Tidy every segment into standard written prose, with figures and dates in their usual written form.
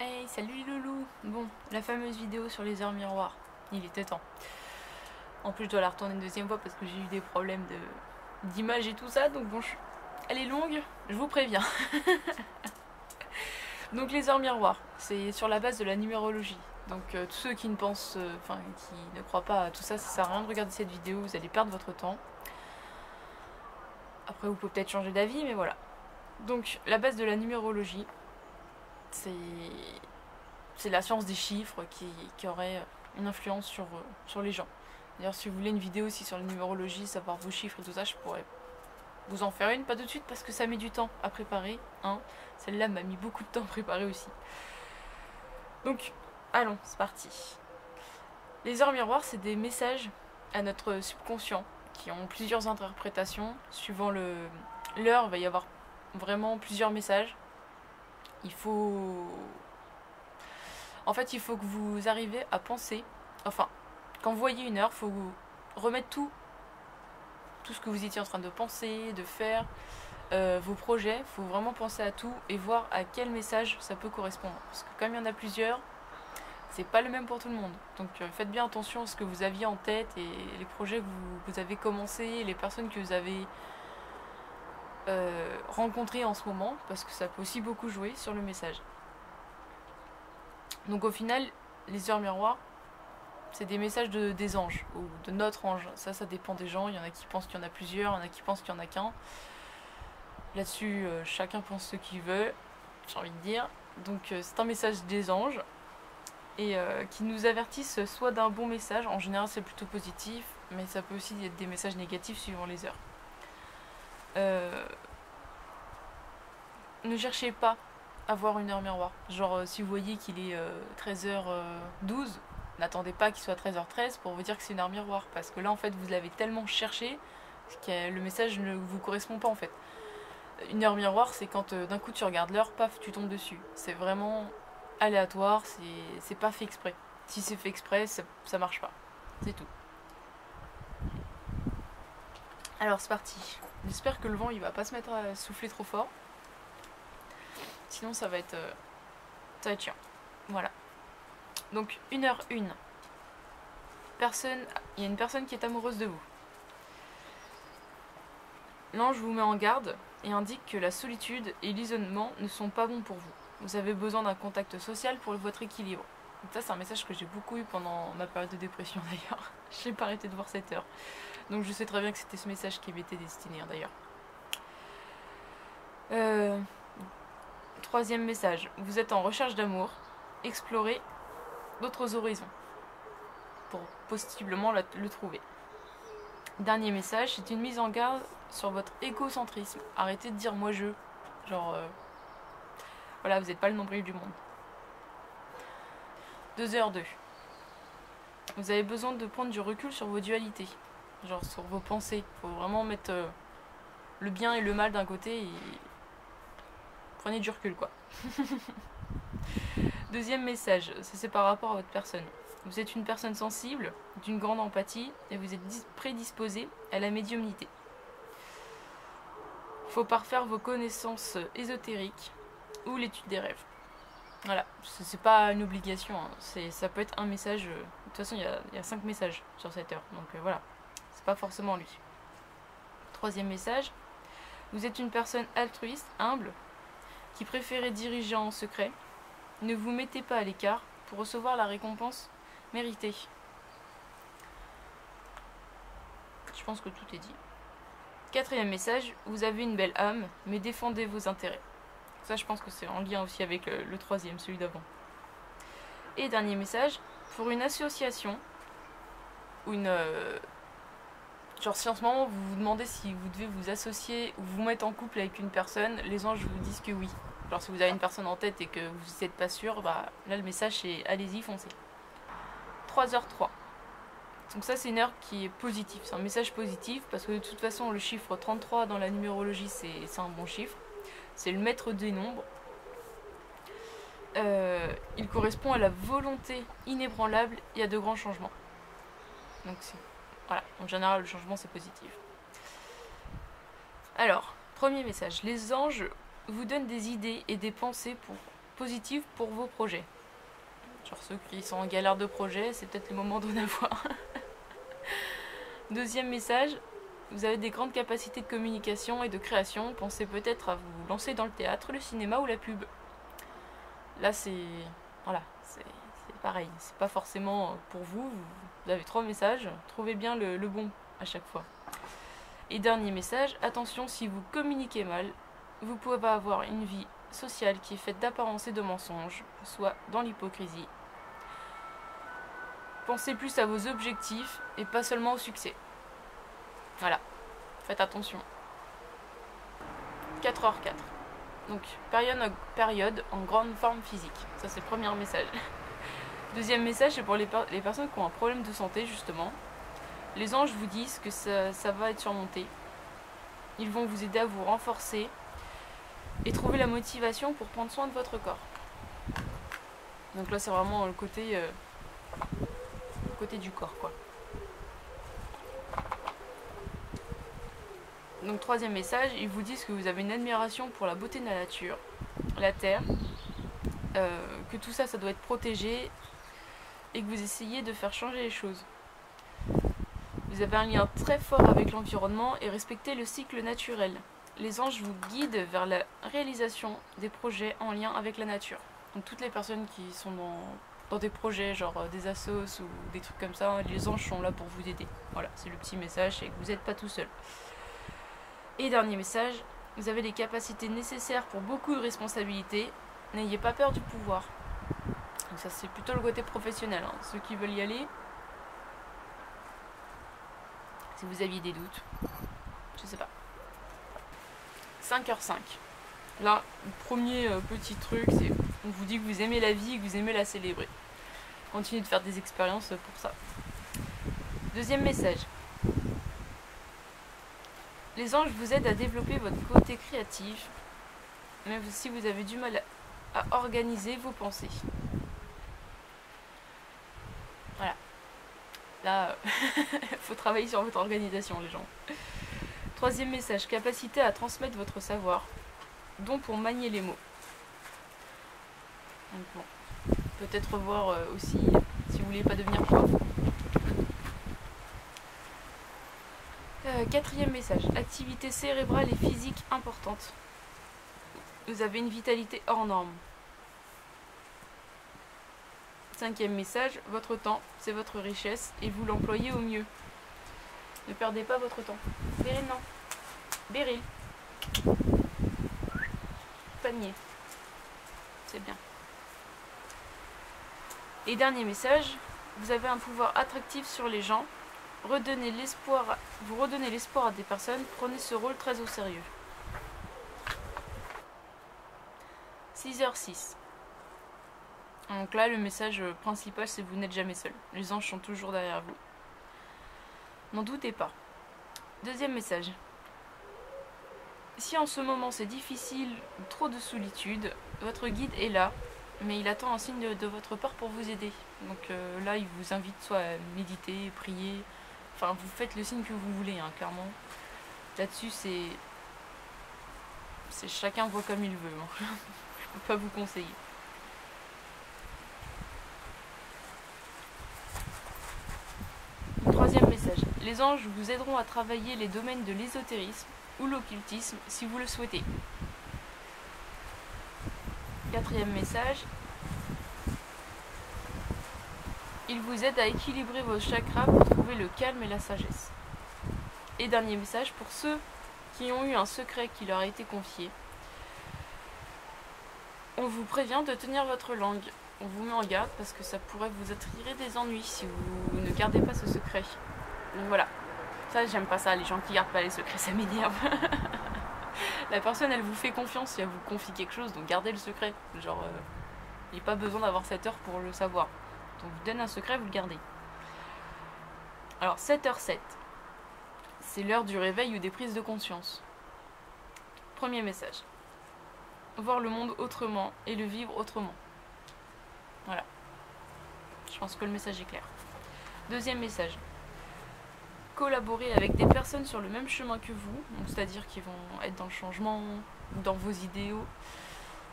Hey, salut les loulous. Bon, la fameuse vidéo sur les heures miroirs, il était temps. En plus, je dois la retourner une deuxième fois parce que j'ai eu des problèmes d'image et tout ça, donc bon, elle est longue, je vous préviens. Donc les heures miroirs, c'est sur la base de la numérologie. Donc tous ceux qui ne pensent, qui ne croient pas à tout ça, ça sert à rien de regarder cette vidéo, vous allez perdre votre temps. Après, vous pouvez peut-être changer d'avis, mais voilà. Donc la base de la numérologie, c'est la science des chiffres qui aurait une influence sur les gens. D'ailleurs, si vous voulez une vidéo aussi sur la numérologie, savoir vos chiffres et tout ça, je pourrais vous en faire une, pas tout de suite parce que ça met du temps à préparer. Hein. Celle-là m'a mis beaucoup de temps à préparer aussi. Donc, allons, c'est parti. Les heures miroirs, c'est des messages à notre subconscient qui ont plusieurs interprétations. Suivant l'heure, il va y avoir vraiment plusieurs messages. En fait, il faut que vous arriviez à penser. Enfin, quand vous voyez une heure, il faut vous remettre tout ce que vous étiez en train de penser, de faire, vos projets. Il faut vraiment penser à tout et voir à quel message ça peut correspondre. Parce que comme il y en a plusieurs, c'est pas le même pour tout le monde. Donc faites bien attention à ce que vous aviez en tête et les projets que vous avez commencé, les personnes que vous avez rencontrées en ce moment, parce que ça peut aussi beaucoup jouer sur le message. Donc au final, les heures miroirs, c'est des messages des anges, ou de notre ange. Ça dépend des gens. Il y en a qui pensent qu'il y en a plusieurs, il y en a qui pensent qu'il n'y en a qu'un. Là-dessus, chacun pense ce qu'il veut, j'ai envie de dire. Donc c'est un message des anges, et qui nous avertissent soit d'un bon message, en général c'est plutôt positif, mais ça peut aussi être des messages négatifs suivant les heures. Ne cherchez pas à voir une heure miroir. Genre si vous voyez qu'il est 13h12, n'attendez pas qu'il soit 13h13 pour vous dire que c'est une heure miroir, parce que là en fait vous l'avez tellement cherché que le message ne vous correspond pas en fait. Une heure miroir, c'est quand d'un coup tu regardes l'heure, paf, tu tombes dessus. C'est vraiment aléatoire, c'est pas fait exprès. Si c'est fait exprès, ça marche pas. C'est tout. Alors c'est parti. J'espère que le vent il va pas se mettre à souffler trop fort. Sinon ça va être chiant. Voilà. Donc 1h01. Il y a une personne qui est amoureuse de vous. L'ange vous met en garde et indique que la solitude et l'isolement ne sont pas bons pour vous. Vous avez besoin d'un contact social pour votre équilibre. Donc ça c'est un message que j'ai beaucoup eu pendant ma période de dépression d'ailleurs. J'ai pas arrêté de voir cette heure. Donc je sais très bien que c'était ce message qui m'était destiné d'ailleurs. Troisième message. Vous êtes en recherche d'amour. Explorez d'autres horizons pour possiblement le trouver. Dernier message, c'est une mise en garde sur votre égocentrisme. Arrêtez de dire moi je. Genre, voilà, vous n'êtes pas le nombril du monde. 2h02. Vous avez besoin de prendre du recul sur vos dualités. Genre sur vos pensées. Il faut vraiment mettre le bien et le mal d'un côté et prenez du recul quoi. Deuxième message, c'est par rapport à votre personne. Vous êtes une personne sensible, d'une grande empathie et vous êtes prédisposé à la médiumnité. Il faut parfaire vos connaissances ésotériques ou l'étude des rêves. Voilà, c'est pas une obligation, hein. Ça peut être un message. De toute façon, il y a 5 messages sur cette heure, donc voilà, c'est pas forcément lui. Troisième message, vous êtes une personne altruiste, humble, qui préférez diriger en secret. Ne vous mettez pas à l'écart pour recevoir la récompense méritée. Je pense que tout est dit. Quatrième message, vous avez une belle âme, mais défendez vos intérêts. Ça, je pense que c'est en lien aussi avec le troisième, celui d'avant. Et dernier message, pour une association, ou une... genre si en ce moment vous vous demandez si vous devez vous associer ou vous mettre en couple avec une personne, les anges vous disent que oui. Genre si vous avez une personne en tête et que vous n'êtes pas sûr, bah là le message c'est allez-y, foncez. 3h03. Donc ça c'est une heure qui est positive, c'est un message positif parce que de toute façon le chiffre 33 dans la numérologie c'est un bon chiffre. C'est le maître des nombres. Il correspond à la volonté inébranlable et à de grands changements. Donc voilà, en général le changement c'est positif. Alors, premier message, les anges vous donnent des idées et des pensées pour positive pour vos projets. Genre ceux qui sont en galère de projet, c'est peut-être le moment d'en avoir. Deuxième message, vous avez des grandes capacités de communication et de création. Pensez peut-être à vous lancer dans le théâtre, le cinéma ou la pub. Là, c'est... Voilà, c'est pareil. C'est pas forcément pour vous. Vous avez 3 messages. Trouvez bien le bon à chaque fois. Et dernier message, attention, si vous communiquez mal, vous pouvez avoir une vie sociale qui est faite d'apparences et de mensonges, soit dans l'hypocrisie. Pensez plus à vos objectifs et pas seulement au succès. Voilà, faites attention. 4h04. Donc, période en grande forme physique. Ça, c'est le premier message. Deuxième message, c'est pour les personnes qui ont un problème de santé, justement. Les anges vous disent que ça va être surmonté. Ils vont vous aider à vous renforcer et trouver la motivation pour prendre soin de votre corps. Donc là, c'est vraiment le côté du corps, quoi. Donc troisième message, ils vous disent que vous avez une admiration pour la beauté de la nature, la terre, que tout ça, ça doit être protégé et que vous essayez de faire changer les choses. Vous avez un lien très fort avec l'environnement et respectez le cycle naturel. Les anges vous guident vers la réalisation des projets en lien avec la nature. Donc toutes les personnes qui sont dans des projets, genre des assos ou des trucs comme ça, les anges sont là pour vous aider. Voilà, c'est le petit message, c'est que vous n'êtes pas tout seul. Et dernier message, vous avez les capacités nécessaires pour beaucoup de responsabilités. N'ayez pas peur du pouvoir. Donc ça, c'est plutôt le côté professionnel, hein. Ceux qui veulent y aller, si vous aviez des doutes, je sais pas. 5h05. Là, le premier petit truc, c'est on vous dit que vous aimez la vie et que vous aimez la célébrer. Continuez de faire des expériences pour ça. Deuxième message. Les anges vous aident à développer votre côté créatif, même si vous avez du mal à organiser vos pensées. Voilà. Là, il faut travailler sur votre organisation, les gens. Troisième message, capacité à transmettre votre savoir, dont pour manier les mots. Donc bon, peut-être voir aussi si vous voulez pas devenir prof. Quatrième message, activité cérébrale et physique importante. Vous avez une vitalité hors norme. Cinquième message, votre temps, c'est votre richesse et vous l'employez au mieux. Ne perdez pas votre temps. Beryl, non. Beryl. Panier. C'est bien. Et dernier message, vous avez un pouvoir attractif sur les gens. Vous redonnez l'espoir à des personnes, prenez ce rôle très au sérieux. 6h06. Donc là, le message principal, c'est que vous n'êtes jamais seul. Les anges sont toujours derrière vous. N'en doutez pas. Deuxième message. Si en ce moment c'est difficile ou trop de solitude, votre guide est là, mais il attend un signe de votre part pour vous aider. Donc là, il vous invite soit à méditer, prier. Enfin, vous faites le signe que vous voulez, hein, clairement. Là-dessus, c'est chacun voit comme il veut. Hein. Je ne peux pas vous conseiller. Troisième message. Les anges vous aideront à travailler les domaines de l'ésotérisme ou l'occultisme si vous le souhaitez. Quatrième message. Ils vous aident à équilibrer vos chakras pour trouver le calme et la sagesse. Et dernier message pour ceux qui ont eu un secret qui leur a été confié. On vous prévient de tenir votre langue. On vous met en garde parce que ça pourrait vous attirer des ennuis si vous ne gardez pas ce secret. Donc voilà. Ça, j'aime pas ça, les gens qui gardent pas les secrets, ça m'énerve. La personne, elle vous fait confiance si elle vous confie quelque chose, donc gardez le secret. Genre, il n'y a pas besoin d'avoir 7 heures pour le savoir. Donc, vous donne un secret, vous le gardez. Alors, 7h07. C'est l'heure du réveil ou des prises de conscience. Premier message. Voir le monde autrement et le vivre autrement. Voilà. Je pense que le message est clair. Deuxième message. Collaborer avec des personnes sur le même chemin que vous, c'est-à-dire qui vont être dans le changement ou dans vos idéaux,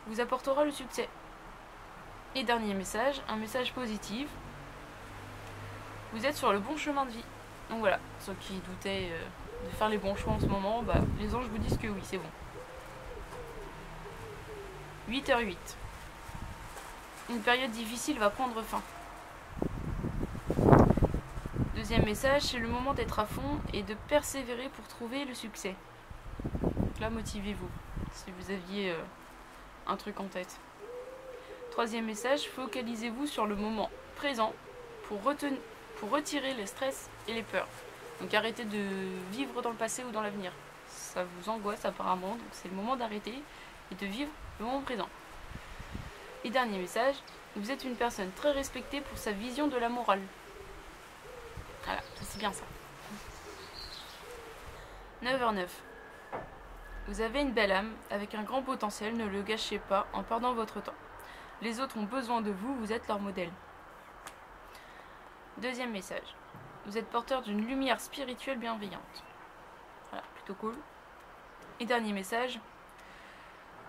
vous apportera le succès. Et dernier message, un message positif. Vous êtes sur le bon chemin de vie. Donc voilà, ceux qui doutaient de faire les bons choix en ce moment, bah, les anges vous disent que oui, c'est bon. 8h08. Une période difficile va prendre fin. Deuxième message, c'est le moment d'être à fond et de persévérer pour trouver le succès. Donc là, motivez-vous, si vous aviez un truc en tête. Troisième message, focalisez-vous sur le moment présent pour retirer les stress et les peurs. Donc arrêtez de vivre dans le passé ou dans l'avenir. Ça vous angoisse apparemment, donc c'est le moment d'arrêter et de vivre le moment présent. Et dernier message, vous êtes une personne très respectée pour sa vision de la morale. Voilà, c'est bien ça. 9h09. Vous avez une belle âme avec un grand potentiel, ne le gâchez pas en perdant votre temps. Les autres ont besoin de vous, vous êtes leur modèle. Deuxième message. Vous êtes porteur d'une lumière spirituelle bienveillante. Voilà, plutôt cool. Et dernier message.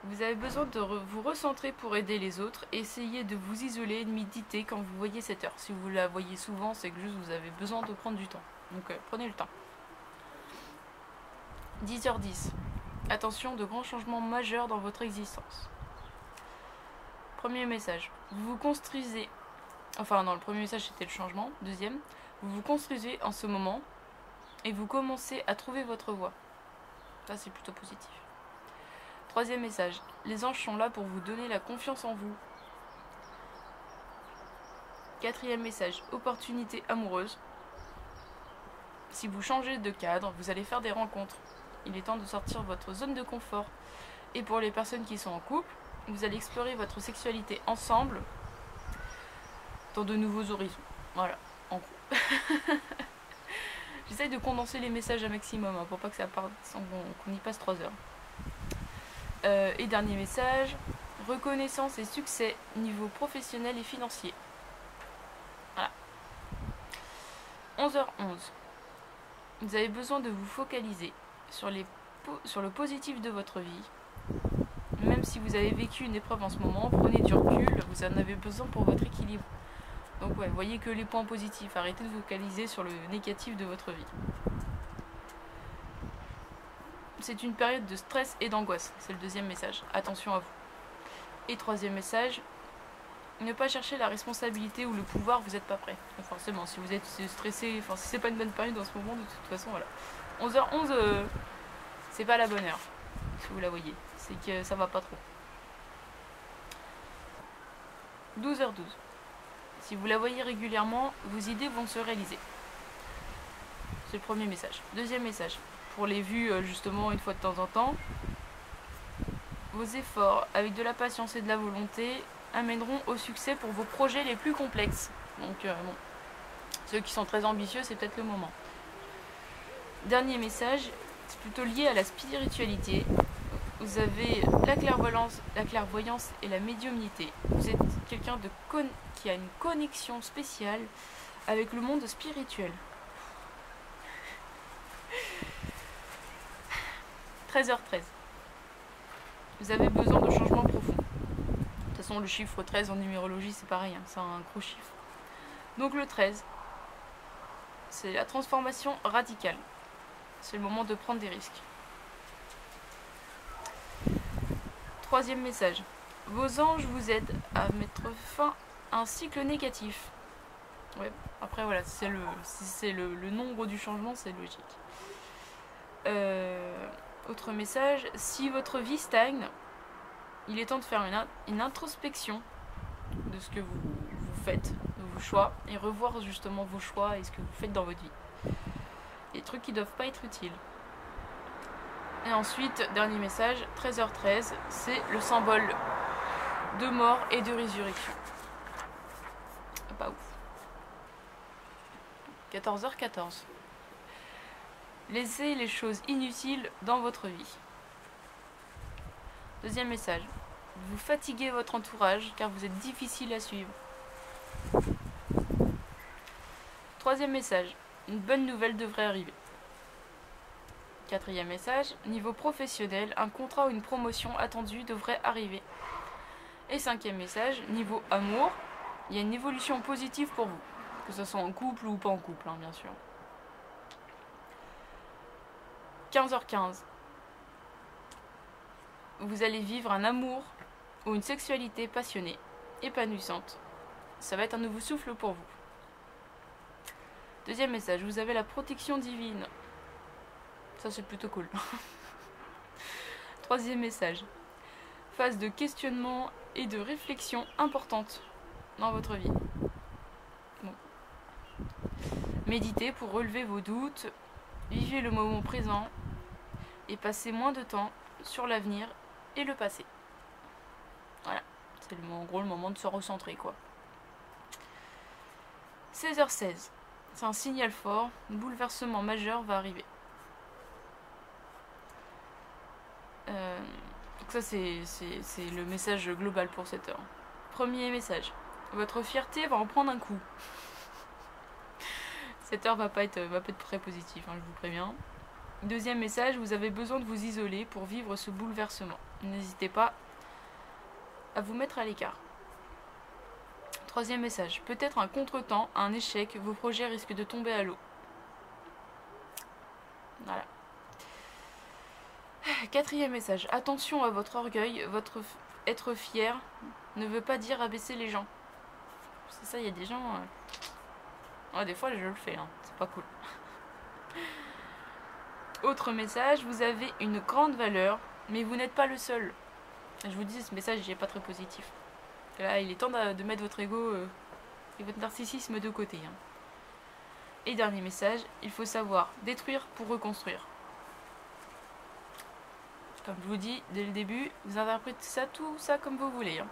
Vous avez besoin de vous recentrer pour aider les autres. Essayez de vous isoler et de méditer quand vous voyez cette heure. Si vous la voyez souvent, c'est que juste vous avez besoin de prendre du temps. Donc prenez le temps. 10h10. Attention, de grands changements majeurs dans votre existence. Premier message. Vous vous construisez. Enfin non, le premier message c'était le changement. Deuxième. Vous vous construisez en ce moment et vous commencez à trouver votre voie. Ça c'est plutôt positif. Troisième message. Les anges sont là pour vous donner la confiance en vous. Quatrième message. Opportunité amoureuse. Si vous changez de cadre, vous allez faire des rencontres. Il est temps de sortir de votre zone de confort. Et pour les personnes qui sont en couple, vous allez explorer votre sexualité ensemble dans de nouveaux horizons. Voilà, en gros. J'essaye de condenser les messages un maximum pour pas que ça parte, qu'on y passe 3 heures. Et dernier message, reconnaissance et succès niveau professionnel et financier. Voilà. 11h11. Vous avez besoin de vous focaliser sur le positif de votre vie. Même si vous avez vécu une épreuve en ce moment, prenez du recul, vous en avez besoin pour votre équilibre. Donc ouais, voyez que les points positifs, arrêtez de vous focaliser sur le négatif de votre vie. C'est une période de stress et d'angoisse, c'est le deuxième message, attention à vous. Et troisième message, ne pas chercher la responsabilité ou le pouvoir, vous n'êtes pas prêt. Donc forcément, si vous êtes stressé, enfin si c'est pas une bonne période en ce moment, de toute façon, voilà. 11h11, c'est pas la bonne heure, si vous la voyez, c'est que ça va pas trop. 12h12. Si vous la voyez régulièrement, vos idées vont se réaliser. C'est le premier message. Deuxième message. Pour les vues, justement, une fois de temps en temps, vos efforts, avec de la patience et de la volonté, amèneront au succès pour vos projets les plus complexes. Donc, bon, ceux qui sont très ambitieux, c'est peut-être le moment. Dernier message, c'est plutôt lié à la spiritualité. Vous avez la clairvoyance et la médiumnité. Vous êtes quelqu'un qui a une connexion spéciale avec le monde spirituel. 13h13. Vous avez besoin de changements profonds. De toute façon, le chiffre 13 en numérologie, c'est pareil, hein, c'est un gros chiffre. Donc le 13, c'est la transformation radicale. C'est le moment de prendre des risques. Troisième message. Vos anges vous aident à mettre fin à un cycle négatif. Ouais, après voilà, si c'est le nombre du changement, c'est logique. Autre message, si votre vie stagne, il est temps de faire une introspection de ce que vous faites, de vos choix, et revoir justement vos choix et ce que vous faites dans votre vie. Des trucs qui ne doivent pas être utiles. Et ensuite, dernier message, 13h13, c'est le symbole de mort et de résurrection. Pas ouf. 14h14. Laissez les choses inutiles dans votre vie. Deuxième message, vous fatiguez votre entourage car vous êtes difficile à suivre. Troisième message, une bonne nouvelle devrait arriver. Quatrième message, niveau professionnel, un contrat ou une promotion attendue devrait arriver. Et 5e message, niveau amour, il y a une évolution positive pour vous. Que ce soit en couple ou pas en couple, hein, bien sûr. 15h15. Vous allez vivre un amour ou une sexualité passionnée, épanouissante. Ça va être un nouveau souffle pour vous. 2e message, vous avez la protection divine. Ça, c'est plutôt cool. 3e message, phase de questionnement et de réflexion importante dans votre vie. Bon. Méditez pour relever vos doutes, vivez le moment présent et passez moins de temps sur l'avenir et le passé. Voilà, c'est en gros le moment de se recentrer, quoi. 16h16, c'est un signal fort, un bouleversement majeur va arriver. Donc ça c'est le message global pour cette heure. Premier message, votre fierté va en prendre un coup. Cette heure va pas être très positive, hein, je vous préviens. 2e message, vous avez besoin de vous isoler pour vivre ce bouleversement. N'hésitez pas à vous mettre à l'écart. 3e message, peut-être un contretemps, un échec, vos projets risquent de tomber à l'eau. Voilà. 4e message, attention à votre orgueil, votre être fier ne veut pas dire abaisser les gens. C'est ça, il y a des gens... Ouais, des fois je le fais, hein. C'est pas cool. Autre message, vous avez une grande valeur, mais vous n'êtes pas le seul. Je vous dis, ce message il est pas très positif. Là, il est temps de mettre votre ego et votre narcissisme de côté. Hein. Et dernier message, il faut savoir détruire pour reconstruire. Comme je vous dis dès le début, vous interprétez ça, tout ça comme vous voulez. Hein.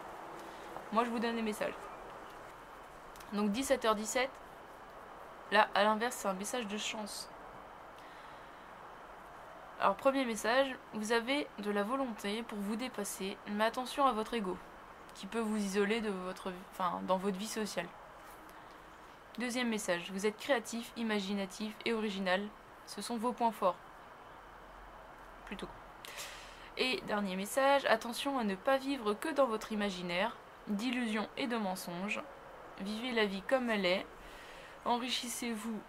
Moi, je vous donne des messages. Donc 17h17, là, à l'inverse, c'est un message de chance. Alors, premier message, vous avez de la volonté pour vous dépasser, mais attention à votre ego, qui peut vous isoler de dans votre vie sociale. 2e message, vous êtes créatif, imaginatif et original. Ce sont vos points forts. Plutôt. Et dernier message, attention à ne pas vivre que dans votre imaginaire, d'illusions et de mensonges. Vivez la vie comme elle est. Enrichissez-vous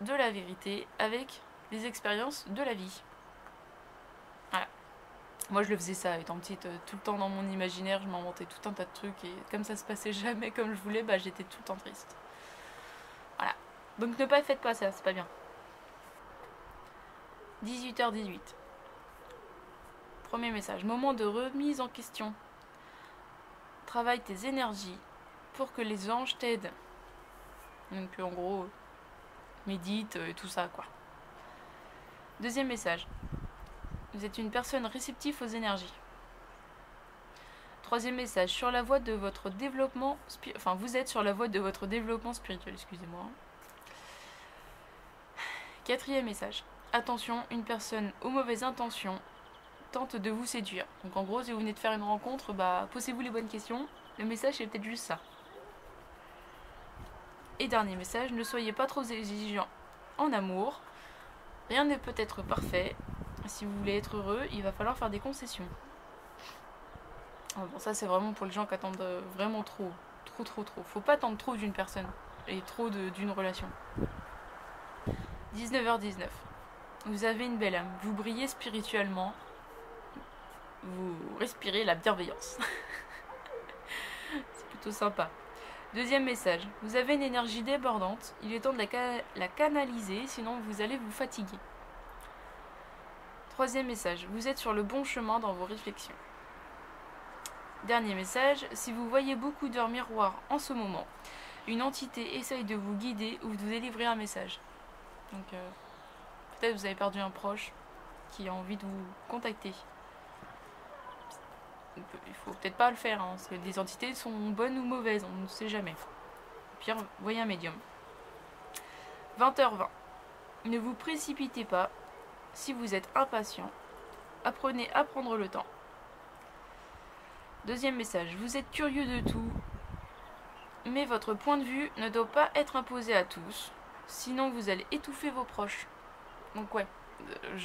de la vérité avec les expériences de la vie. Voilà. Moi je le faisais ça étant petite, tout le temps dans mon imaginaire, je m'inventais tout un tas de trucs et comme ça se passait jamais comme je voulais, bah j'étais tout le temps triste. Voilà. Donc ne pas faites pas ça, c'est pas bien. 18h18. Premier message, moment de remise en question. Travaille tes énergies pour que les anges t'aident. Donc en gros, médite et tout ça quoi. 2e message, vous êtes une personne réceptive aux énergies. 3e message, sur la voie de votre développement vous êtes sur la voie de votre développement spirituel, excusez-moi. 4e message, attention, une personne aux mauvaises intentions tente de vous séduire. Donc en gros, si vous venez de faire une rencontre, bah posez-vous les bonnes questions. Le message c'est peut-être juste ça. Et dernier message, ne soyez pas trop exigeants en amour. Rien ne peut être parfait. Si vous voulez être heureux, il va falloir faire des concessions. Bon, ça c'est vraiment pour les gens qui attendent vraiment trop. Faut pas attendre trop d'une personne et trop d'une relation. 19h19. Vous avez une belle âme. Vous brillez spirituellement. Vous respirez la bienveillance. C'est plutôt sympa. 2e message. Vous avez une énergie débordante. Il est temps de la canaliser, sinon vous allez vous fatiguer. 3e message. Vous êtes sur le bon chemin dans vos réflexions. Dernier message. Si vous voyez beaucoup d'heures miroirs en ce moment, une entité essaye de vous guider ou de vous délivrer un message. Donc, peut-être vous avez perdu un proche qui a envie de vous contacter. Il faut peut-être pas le faire, hein, parce que les entités sont bonnes ou mauvaises, on ne sait jamais. Au pire, voyez un médium. 20h20. Ne vous précipitez pas. Si vous êtes impatient, apprenez à prendre le temps. 2e message. Vous êtes curieux de tout, mais votre point de vue ne doit pas être imposé à tous, sinon vous allez étouffer vos proches. Donc ouais,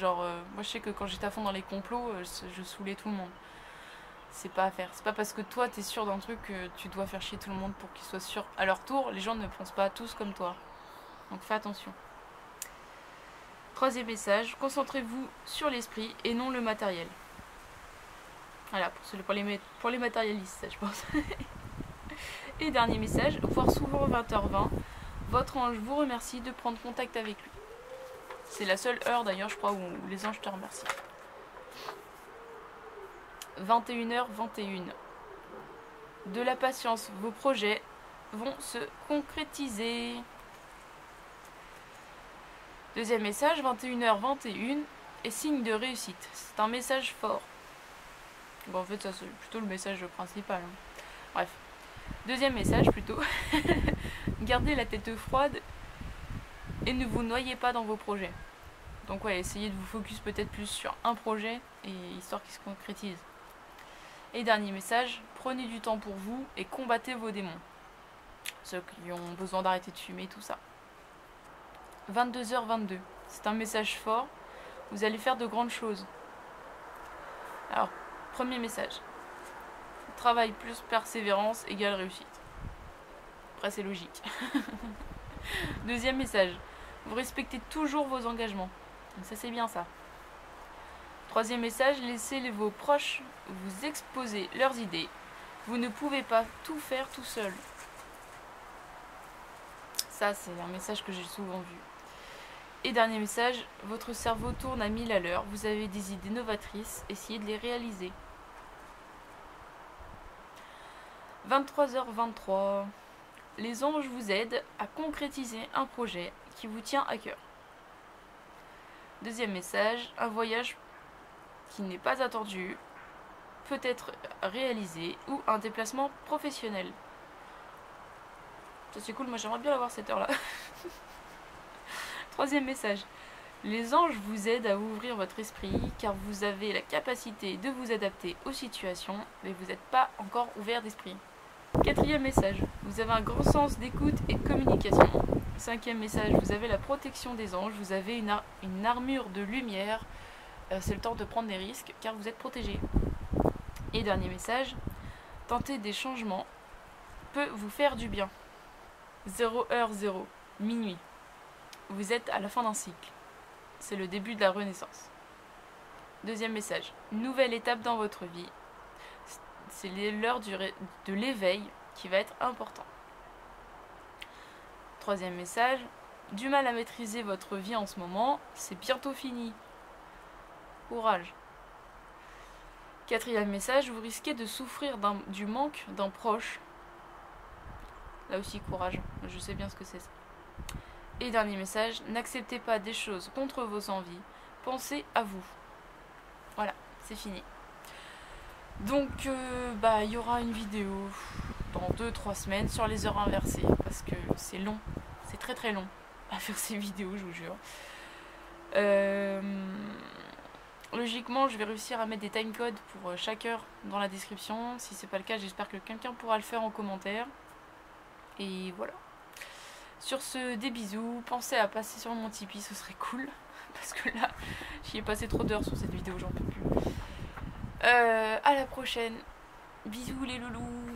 moi je sais que quand j'étais à fond dans les complots, je saoulais tout le monde. c'est pas à faire. C'est pas parce que toi t'es sûr d'un truc que tu dois faire chier tout le monde pour qu'ils soient sûrs à leur tour. Les gens ne pensent pas tous comme toi. Donc fais attention. Troisième message, concentrez-vous sur l'esprit et non le matériel. Voilà, pour les matérialistes, ça je pense. Et dernier message, voire souvent 20h20, votre ange vous remercie de prendre contact avec lui. C'est la seule heure d'ailleurs, je crois, où les anges te remercient. 21h21. De la patience, vos projets vont se concrétiser. Deuxième message, 21h21, est signe de réussite. C'est un message fort. Bon, en fait, ça c'est plutôt le message principal. Hein. Bref. Deuxième message plutôt. Gardez la tête froide et ne vous noyez pas dans vos projets. Donc ouais, essayez de vous focus peut-être plus sur un projet et histoire qu'il se concrétise. Et dernier message, prenez du temps pour vous et combattez vos démons. Ceux qui ont besoin d'arrêter de fumer, tout ça. 22h22, c'est un message fort. Vous allez faire de grandes choses. Alors, premier message. Travail plus persévérance égale réussite. Après, c'est logique. Deuxième message. Vous respectez toujours vos engagements. Ça, c'est bien ça. Troisième message. Laissez vos proches vous exposer leurs idées. Vous ne pouvez pas tout faire tout seul. Ça, c'est un message que j'ai souvent vu. Et dernier message. Votre cerveau tourne à 1000 à l'heure. Vous avez des idées novatrices. Essayez de les réaliser. 23h23. Les anges vous aident à concrétiser un projet qui vous tient à cœur. Deuxième message, un voyage qui n'est pas attendu peut être réalisé ou un déplacement professionnel. Ça c'est cool, moi j'aimerais bien avoir cette heure-là. Troisième message, les anges vous aident à ouvrir votre esprit car vous avez la capacité de vous adapter aux situations, mais vous n'êtes pas encore ouvert d'esprit. Quatrième message, vous avez un grand sens d'écoute et de communication. Cinquième message, vous avez la protection des anges, vous avez une armure de lumière. C'est le temps de prendre des risques car vous êtes protégé. Et dernier message, tenter des changements peut vous faire du bien. 0h0, minuit. Vous êtes à la fin d'un cycle. C'est le début de la renaissance. Deuxième message, une nouvelle étape dans votre vie. C'est l'heure de l'éveil qui va être important. Troisième message, du mal à maîtriser votre vie en ce moment, c'est bientôt fini. Courage. Quatrième message, vous risquez de souffrir du manque d'un proche. Là aussi, courage. Je sais bien ce que c'est ça. Et dernier message, n'acceptez pas des choses contre vos envies. Pensez à vous. Voilà, c'est fini. Donc, il y aura une vidéo dans 2-3 semaines sur les heures inversées. Parce que c'est long. C'est très très long à faire ces vidéos, je vous jure. Logiquement, je vais réussir à mettre des timecodes pour chaque heure dans la description. Si c'est pas le cas, j'espère que quelqu'un pourra le faire en commentaire. Et voilà. Sur ce, des bisous. Pensez à passer sur mon Tipeee, ce serait cool. Parce que là, j'y ai passé trop d'heures sur cette vidéo, j'en peux plus. À la prochaine. Bisous les loulous.